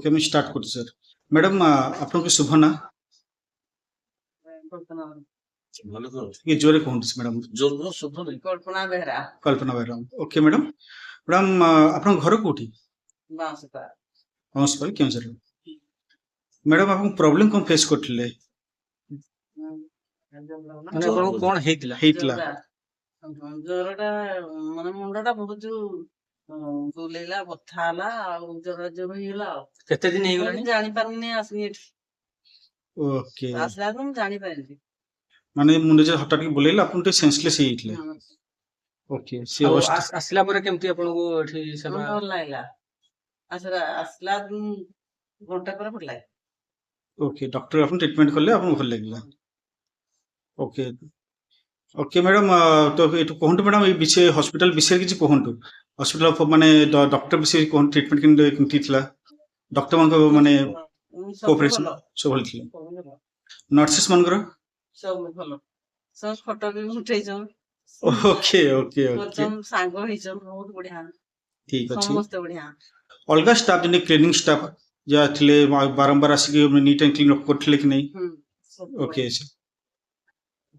Okay मैं start करते sir madam आपन शुभ ना ये जोरे कहते मैडम कल्पना बेहरा कल्पना बेहरा ओके मैडम मैडम आपन घर कोठी बांसुपा हंसपाल क्यों सर मैडम आप प्रॉब्लम कौन फेस करथिले ମାନେ ଆପଣଙ୍କୁ କଣ ହେଇଥିଲା? ହେଇଥିଲା ଜ୍ୱରଟା ମାନେ ମୁଣ୍ଡଟା ବହୁତ ବୁଲେଇଲା ବଥା ହେଲା ଆଉ ଜ୍ୱର ହେଇଗଲା ଆଉ କେତେ ଦିନ ହେଇଗଲାଣି? ଜାଣିପାରୁନି ଆସିନି ଏଠି ओके ଆସିଲା ବେଳକୁ ମୁଁ ଜାଣିପାରିଲି माने मुंडे जे हटाट के बुलेइला आपन ते सेंसलेस ହେଇଥିଲେ ओके से ଆଉ अवस्था ଆସିଲା ପରେ କେମିତି ଆପଣଙ୍କୁ ଏଠି ସେବା ଭଲ ଲାଗିଲା ଆସିଲା ଘଣ୍ଟା ପରେ ଭଲ ଲାଗିଲା ओके डॉक्टर आपन ट्रीटमेंट करले आपन भल लागला ओके ओके मैडम तो एटु कोहंटु मैडम ए विषय हॉस्पिटल विषय किछि कोहंटु हॉस्पिटल माने डॉक्टर विषय कोन ट्रीटमेंट किंति थिला डॉक्टर मन को माने कोऑपरेशन सब भल थिला नर्सेस मन को ସବୁ ଭଲ ସବୁ ଫଟୋ ବି ଉଠେଇଛନ୍ ओके ओके ओके ବର୍ତ୍ତମାନ ସାଙ୍ଗ ହେଇଛନ୍ ବହୁତ ବଢିଆ ठीक अछि ସମସ୍ତେ ବଢିଆ अलगा स्टाफ जने क्लीनिंग स्टाफ या थिले बारंबार आसी नीट एंड क्लीन अप करथिले कि नहीं ସବୁ ओके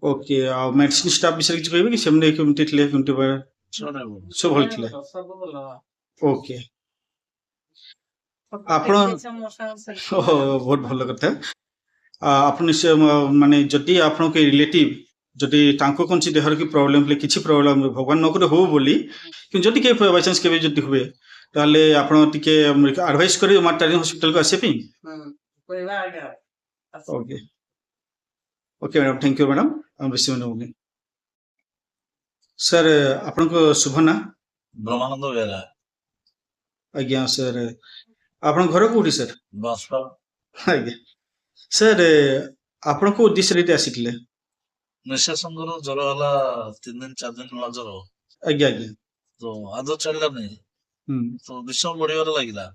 ओके आ मेडिसिन स्टाफ विषय किछि कहबे कि सेमने केमति थिले केमति सब भल थिले ବଢିଆ। ସବୁ ଭଲ ओके ଫଟୋ ଆପଣ ଉଠେଇଛ ମୋ ସାଙ୍ଗରେ ओहो बहुत भल कथा आपन से माने जदि आपन के रिलेटिव जदि तांको कोनसी देहर की प्रॉब्लम ले किछि प्रॉब्लम भगवान न करे हो बोली कि जदि के बाय चांस के जदि हुए ताले आपन टिके एडवाइस करी मार्टारी हॉस्पिटल को आसे पे କହିବା ଆଜ୍ଞା ଆସ। Okay okay madam thank you madam हम रिसीव होगी सर आपन को शुभ ना ब्रह्मानंद बेहरा आज्ञा सर आपन घर कोठी सर बांसुपा आज्ञा सर आपन को उद्देश्य रीते आसितले निशासंगर ज्वर होला 3 दिन 4 दिन होला ज्वर आज्ञा आज्ञा तो आदत चलला नहीं तो विषम बढ़िबार लागिला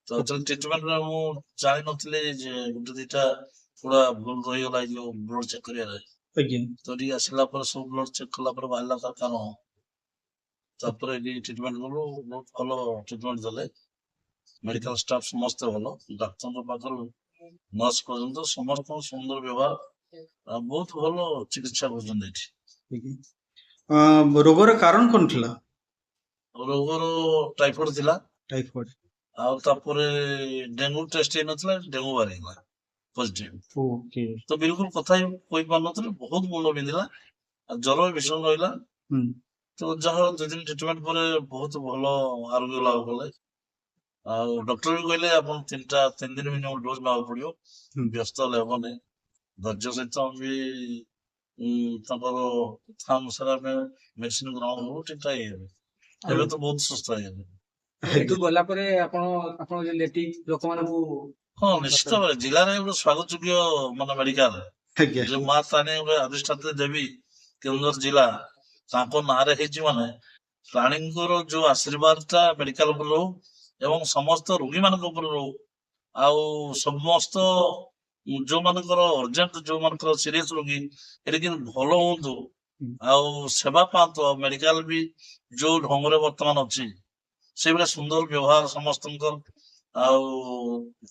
तो चल ट्रीटमेंट रे मु जानि नथिले जे गुटे दिटा पूरा भूल रही होला जो ब्लड चेक करिया रे आज्ञा तो डी आसिला पर सब ब्लड चेक कला पर बाहला का कारण तापर डी ट्रीटमेंट करू बहुत भलो ट्रीटमेंट दले मेडिकल स्टाफ समस्त भलो डॉक्टर पाखर नर्स पर्यंत समस्त सुंदर व्यवहार बहुत भलो चिकित्सा करछन एठी रोगर कारण कोन थिला रोगर टाइफॉइड थिला टाइफॉइड आ तापरे डेंगू टेस्ट हे नथला डेंगू बारिला पॉजिटिव ओके तो बिल्कुल कथा कोई पार नथले बहुत मुंड बिंदिला ज्वर भीषण रहिला तो जहाँ 2 दिन ट्रीटमेंट पर बहुत भलो आरोग्य लाभ कले आ डॉक्टर भी कहले अपन 3 दिन मिनिमम डोज लाभ पड़ियो व्यस्त लेबो नै धैर्य सहित भी तपर थाम सारा में मेडिसिन ग्रहण हो ठीक है एबे तो बहुत सुस्त है ଏଠୁ ଗଲା ପରେ ଆପଣ ରିଲେଟିଭ ଲୋକମାନଙ୍କୁ हाँ निश्चित भाव जिले में गोटे स्वागत योग्य मान मेडिकल आज्ञा जो माँ ताने गोटे अधिष्ठात्री देवी केन्दुझर जिला ताको नारे हेची माने प्राणींकर जो आशीर्वाद ता मेडिकल पर रो एवं समस्त रोगी मान ऊपर रो आउ समस्त जो मानकर अर्जेंट जो मानकर सीरियस रोगी एटे कि भलो होंतु आउ सेवा पातो मेडिकल भी जो ढंग रे वर्तमान अछि से बेला सुंदर व्यवहार समस्त आउ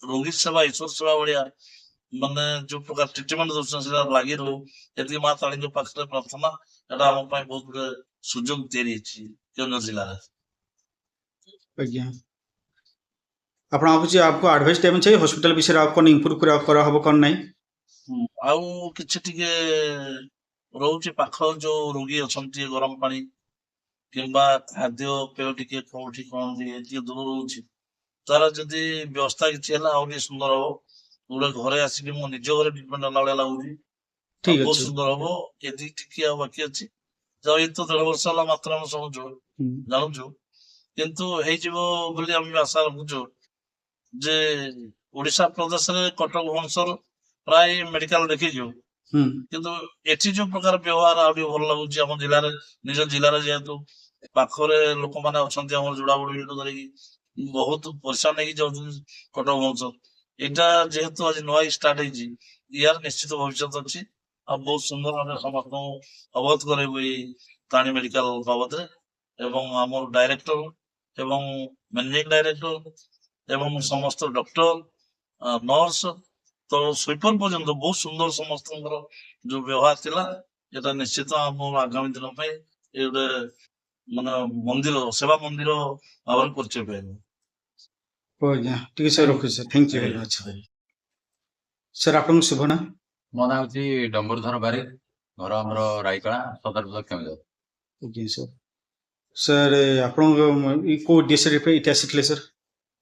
रोगी सेवा ईश्वर सेवा बढ़िया माने जो प्रकार ट्रीटमेंट दोसन से लागि रो यदि मां ताली जो पाखरे प्रार्थना एटा हम पय बहुत बड़े सुजोग तेरी छी केन्दुझर जिला रे आज्ञा आपण आपको एडवाइस टाइम चाहिए हॉस्पिटल विषय आपको इंप्रूव करा हबो कोन नहीं आउ किछि टिके रहउची पाख जो रोगी अछंती गरम पानी किंबा खाद्य पेय टिके कोठी कोन दिए जे दूर रहउची तारा जदि व्यवस्था किछि हला और सुंदर हो गोटे घरे आसिक मो निज घरे ट्रीटमेंट लागे लागुची ठीक बहुत अछि सुंदर हो यदि टिके आ बाकी अछि जो ये तो 1.5 वर्ष हला मात्र हम समझो जानू किंतु हे जीवो बोली हम आशा रखुछु जे ओडिशा प्रदेश रे कटक भुवनेश्वर प्राय मेडिकल देखि जो किंतु एठी जो प्रकार व्यवहार आउडी भल लागुची हम जिल्ला रे निज जिल्ला रे जेतु पाखरे लोक माने अछंती हमर जुड़ा बुड़ी धरि बहुत परेशान नहीं जाऊ कटक भुवनेश्वर एटा जेहेतु आज नया स्टार्ट है यार निश्चित भविष्य अच्छी आ बहुत सुंदर भाव समस्त अवगत करेबू ताणी मेडिकल बाबद एवं आम डायरेक्टर एवं मैनेजिंग डायरेक्टर ଏବଂ ସମସ୍ତ ଡକ୍ଟର ନର୍ସ ତ ସୁଇପର ପର୍ଯ୍ୟନ୍ତ ବହୁତ ସୁନ୍ଦର ସମସ୍ତଙ୍କର ଯୋଉ ବ୍ୟବହାର ଥିଲା ଏଟା ନିଶ୍ଚିତ ଆମ ଆଗାମୀ ଦିନ ପାଇଁ ଏ ଗୋଟେ ମାନେ ମନ୍ଦିର ସେବା ମନ୍ଦିର ଭାବରେ ପରିଚୟ ପାଇବ। ହଉ ଆଜ୍ଞା ଟିକେ ସାର୍ ରଖୁଛି sir, thank you very much. Sir ଆପଣଙ୍କ ଶୁଭ ନାଁ? ମୋ ନାଁ ହଉଛି ଡମ୍ବରୁଧର ବାରିକ, ଘର ଆମର ରାଇକଳା, ସଦର ବ୍ଲକ କେଉଁଝର। ଆଜ୍ଞା ସାର୍। ସାର୍ ଆପଣଙ୍କ ଏଇ କୋଉ ଉଦ୍ଦେଶ୍ୟରେ ଏଠି ଆସିଥିଲେ ସାର୍?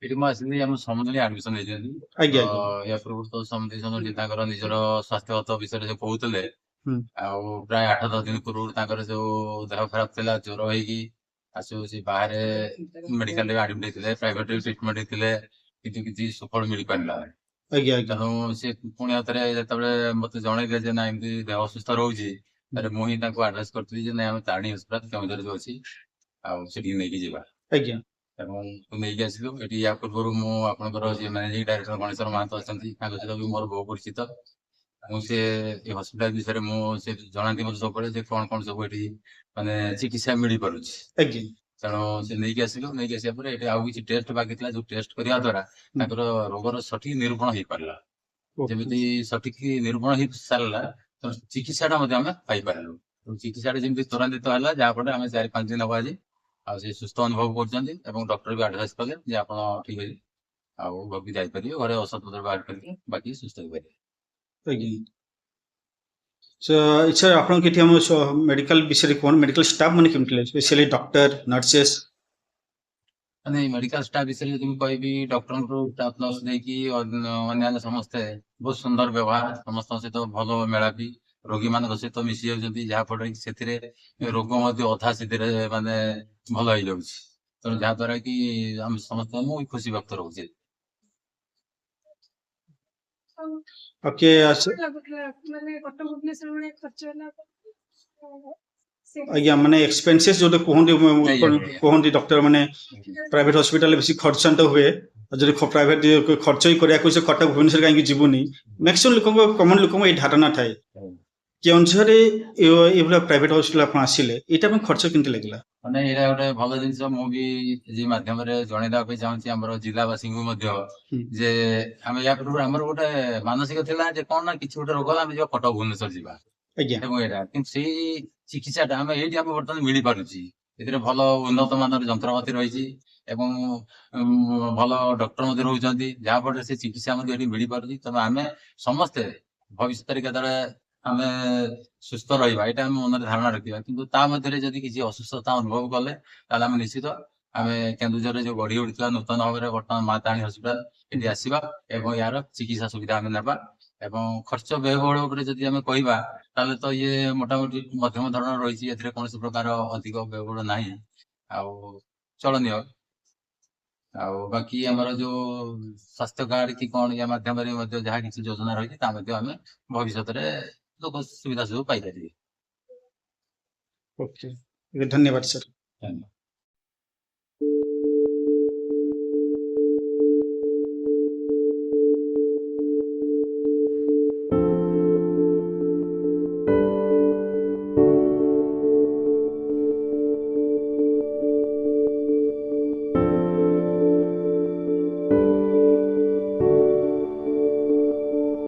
ଏଠି ମୁଁ ଆସିଲି ଆମ ସମୁଦ୍ରରେ ଆଡମିସନ ହେଇଛନ୍ତି। ଆଜ୍ଞା ତ ଆଜ୍ଞା। ୟା ପୂର୍ବରୁ ତ ସମୁଦ୍ର ତାଙ୍କର ନିଜର ସ୍ୱାସ୍ଥ୍ୟଗତ ବିଷୟରେ ସେ କହୁଥିଲେ। ହୁଁ। ଆଉ ପ୍ରାୟ 8-10 ଦିନ ପୂର୍ବରୁ ତାଙ୍କର ଯୋଉ ଦେହ ଖରାପ ଥିଲା, ଜ୍ୱର ହେଇକି ସେ ବାହାରେ ମେଡିକାଲରେ ଆଡମିଟ ହେଇଥିଲେ, ପ୍ରାଇଭେଟ ଟ୍ରିଟମେଣ୍ଟ ହେଇଥିଲେ, କିନ୍ତୁ କିଛି ସୁଫଳ ମିଳିପାରିଲା। ଆଜ୍ଞା ଆଜ୍ଞା। ତେଣୁ ସେ ପୁଣି ଆଉଥରେ ଯେତେବେଳେ ମତେ ଜଣେଇଲେ ଯେ ନା ଏମିତି ଦେହ ଅସୁସ୍ଥ ରହୁଛି, ତାହେଲେ ମୁଁ ହିଁ ତାଙ୍କୁ ଆଡଭାଇସ କରିଥିଲି ଯେ ନାଇଁ ଆମେ ତାରିଣୀ ହସ୍ପିଟାଲ କେଉଁଝର ଯୋଉ ଅଛି ଆଉ ସେଠିକି ନେଇକି ଯିବା। ଆଜ୍ଞା ଏବଂ ନେଇକି ଆସିଲୁ। ଏଠି ୟା ପୂର୍ବରୁ ମୁଁ ଆପଣଙ୍କର ଯିଏ ମ୍ୟାନେଜିଂ ଡାଇରେକ୍ଟର ଗଣେଶ୍ୱର ମହାନ୍ତ ଅଛନ୍ତି, ତାଙ୍କ ସହିତ ବି ମୋର ବହୁ ପରିଚିତ। ମୁଁ ସେ ଏ ହସ୍ପିଟାଲ ବିଷୟରେ ମୁଁ ସେ ଜଣାନ୍ତି ମତେ ସବୁବେଳେ ଯେ କଣ କଣ ସବୁ ଏଠି ମାନେ ଚିକିତ୍ସା ମିଳିପାରୁଛି। ଆଜ୍ଞା। ତେଣୁ ସେ ନେଇକି ଆସିଲୁ। ନେଇକି ଆସିବା ପରେ ଏଠି ଆଉ କିଛି ଟେଷ୍ଟ ବାକି ଥିଲା, ଯୋଉ ଟେଷ୍ଟ କରିବା ଦ୍ଵାରା ତାଙ୍କର ରୋଗର ସଠିକ ନିରୂପଣ ହେଇପାରିଲା। ଯେମିତି ସଠିକ ନିରୂପଣ ହେଇ ସାରିଲା ତ ଚିକିତ୍ସାଟା ମଧ୍ୟ ଆମେ ପାଇପାରିଲୁ। ଚିକିତ୍ସାଟା ଯେମିତି ତ୍ୱରାନ୍ୱିତ ହେଲା, ଯାହା ଫଳରେ ଆମେ 4-5 ଦିନ ହବ ଆଜି ଆଉ ସେ ସୁସ୍ଥ ଅନୁଭବ କରୁଛନ୍ତି ଏବଂ ଡକ୍ଟର ବି ଆଡଭାଇସ କଲେ ଯେ ଆପଣ ଠିକ ଅଛି ଆଉ ଘରକୁ ଯାଇପାରିବେ, ଘରେ ଔଷଧ ପତ୍ର ବାହାର କରିକି ବାକି ସୁସ୍ଥ ହେଇପାରିବେ। ଆଜ୍ଞା। ସାର୍ ଆପଣଙ୍କ ଏଠି ଆମ ମେଡିକାଲ ବିଷୟରେ କଣ, ମେଡିକାଲ ଷ୍ଟାଫ ମାନେ କେମିତି ଥିଲେ, ସ୍ପେସିଆଲି ଡକ୍ଟର ନର୍ସେସ୍? ମାନେ ମେଡିକାଲ ଷ୍ଟାଫ ବିଷୟରେ ଯଦି ମୁଁ କହିବି, ଡକ୍ଟରଙ୍କୁ ଷ୍ଟାଫ ନର୍ସ ଦେଇକି ଅନ୍ୟାନ୍ୟ ସମସ୍ତେ ବହୁତ ସୁନ୍ଦର ବ୍ୟବହାର, ସମସ୍ତଙ୍କ ସହିତ ଭଲ ମେଳାପି, ରୋଗୀ ମାନଙ୍କ ସହିତ ମିଶି ଯାଉଛନ୍ତି, ଯାହା ଫଳରେ କି ସେଥିରେ ରୋଗ ମଧ୍ୟ ଅଧା ସେଥିରେ ମାନେ ଭଲ ହେଇଯାଉଛି। ତେଣୁ ଯାହା ଦ୍ଵାରା କି ଆମେ ସମସ୍ତେ ମୁଁ ଖୁସି ବ୍ୟକ୍ତ ରହୁଛି। ଓକେ। ମାନେ କଟକ ଭୁବନେଶ୍ୱର ଭଳିଆ ଖର୍ଚ୍ଚ ହେଲା ଆଜ୍ଞା, ମାନେ ଏକ୍ସପେନ୍ସେସ୍ ଯୋଉଟା କୁହନ୍ତି ଡକ୍ଟର ମାନେ ପ୍ରାଇଭେଟ ହସ୍ପିଟାଲ ବେଶୀ ଖର୍ଚ୍ଚାନ୍ତ ହୁଏ, ଆଉ ଯଦି ପ୍ରାଇଭେଟ ଖର୍ଚ୍ଚ ହିଁ କରିବାକୁ ସେ କଟକ ଭୁବନେଶ୍ୱର କାହିଁକି ଯିବୁନି, ମ୍ୟାକ୍ସିମମ୍ ଲୋକଙ୍କ କମନ ଲୋକଙ୍କ ଏଇ ଧାରଣା ଥାଏ। କେଉଁଝରରେ ଏଇଭଳିଆ ପ୍ରାଇଭେଟ ହସ୍ପିଟାଲ ଆପଣ ଆସିଲେ, ଏଇଟା ପାଇଁ ଖର୍ଚ୍ଚ କେମିତି ଲାଗିଲା? ମାନେ ଏଇଟା ଗୋଟେ ଭଲ ଜିନିଷ, ମୁଁ ବି ଏ ମାଧ୍ୟମରେ ଜଣେଇଦବା ପାଇଁ ଚାହୁଁଛି ଆମର ଜିଲ୍ଲାବାସୀଙ୍କୁ ମଧ୍ୟ ଯେ ଆମେ ୟା ପୂର୍ବରୁ ଆମର ଗୋଟେ ମାନସିକ ଥିଲା ଯେ କଣ ନା କିଛି ଗୋଟେ ରୋଗ ହେଲା ଆମେ ଯିବା କଟକ ଭୁବନେଶ୍ୱର ଯିବା। ଆଜ୍ଞା ଏବଂ ଏଇଟା କିନ୍ତୁ ସେଇ ଚିକିତ୍ସାଟା ଆମେ ଏଇଠି ଆମେ ବର୍ତ୍ତମାନ ମିଳିପାରୁଛି। ଏଥିରେ ଭଲ ଉନ୍ନତ ମାନର ଯନ୍ତ୍ରପାତି ରହିଛି ଏବଂ ଭଲ ଡକ୍ଟର ମଧ୍ୟ ରହୁଛନ୍ତି, ଯାହା ଫଳରେ ସେ ଚିକିତ୍ସା ମଧ୍ୟ ଏଠି ମିଳିପାରୁଛି। ତେଣୁ ଆମେ ସମସ୍ତେ ଭବିଷ୍ୟତରେ କେତେବେଳେ ଆମେ ସୁସ୍ଥ ରହିବା ଏଇଟା ଆମେ ମନରେ ଧାରଣା ରଖିବା, କିନ୍ତୁ ତା ମଧ୍ୟରେ ଯଦି କିଛି ଅସୁସ୍ଥତା ଅନୁଭବ କଲେ ତାହେଲେ ଆମେ ନିଶ୍ଚିତ ଆମେ କେନ୍ଦୁଝରରେ ଯୋଉ ଗଢି ଉଠିଥିବା ନୂତନ ଭାବରେ ବର୍ତ୍ତମାନ ମା ତାରିଣୀ ହସ୍ପିଟାଲ ଏଠି ଆସିବା ଏବଂ ଏହାର ଚିକିତ୍ସା ସୁବିଧା ଆମେ ନେବା। ଏବଂ ଖର୍ଚ୍ଚ ବ୍ୟୟବହୁଳ ଉପରେ ଯଦି ଆମେ କହିବା ତାହେଲେ ତ ଇଏ ମୋଟାମୋଟି ମଧ୍ୟମ ଧରଣର ରହିଛି, ଏଥିରେ କୌଣସି ପ୍ରକାର ଅଧିକ ବ୍ୟୟବହୁଳ ନାହିଁ ଆଉ ଚଳନୀୟ। ଆଉ ବାକି ଆମର ଯୋଉ ସ୍ୱାସ୍ଥ୍ୟ କାର୍ଡ କି କଣ ୟା ମାଧ୍ୟମରେ ମଧ୍ୟ ଯାହା କିଛି ଯୋଜନା ରହିଛି ତା ମଧ୍ୟ ଆମେ ଭବିଷ୍ୟତରେ ଲୋକ ସୁବିଧା ସବୁ ପାଇପାରିବେ। ଓକେ, ଧନ୍ୟବାଦ ସାର୍। ଧନ୍ୟବାଦ।